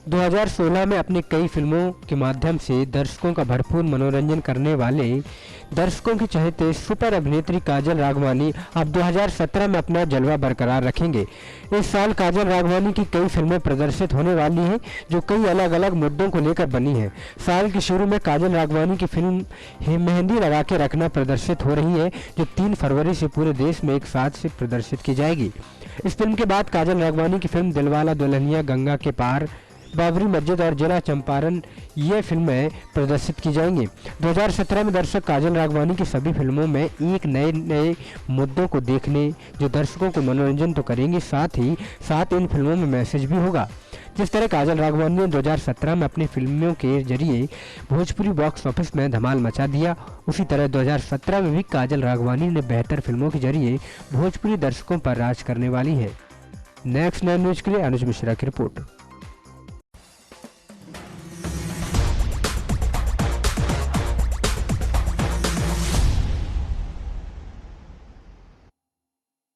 2016 में अपनी कई फिल्मों के माध्यम से दर्शकों का भरपूर मनोरंजन करने वाले दर्शकों की चहेते सुपर अभिनेत्री काजल राघवानी अब 2017 में अपना जलवा बरकरार रखेंगे। इस साल काजल राघवानी की कई फिल्में प्रदर्शित होने वाली हैं जो कई अलग अलग मुद्दों को लेकर बनी हैं। साल के शुरू में काजल राघवानी की फिल्म मेहंदी लगा के रखना प्रदर्शित हो रही है, जो 3 फरवरी से पूरे देश में एक साथ से प्रदर्शित की जाएगी। इस फिल्म के बाद काजल राघवानी की फिल्म दिलवाला दुल्हनिया गंगा के पार, बाबरी मस्जिद और जिला चंपारण ये फिल्में प्रदर्शित की जाएंगी। 2017 में दर्शक काजल राघवानी की सभी फिल्मों में एक नए मुद्दों को देखने जो दर्शकों को मनोरंजन तो करेंगे, साथ ही साथ इन फिल्मों में मैसेज भी होगा। जिस तरह काजल राघवानी ने 2017 में अपनी फिल्मों के जरिए भोजपुरी बॉक्स ऑफिस में धमाल मचा दिया, उसी तरह 2017 में भी काजल राघवानी ने बेहतर फिल्मों के जरिए भोजपुरी दर्शकों पर राज करने वाली है। नेक्स्ट 9 न्यूज के लिए अनुज मिश्रा की रिपोर्ट।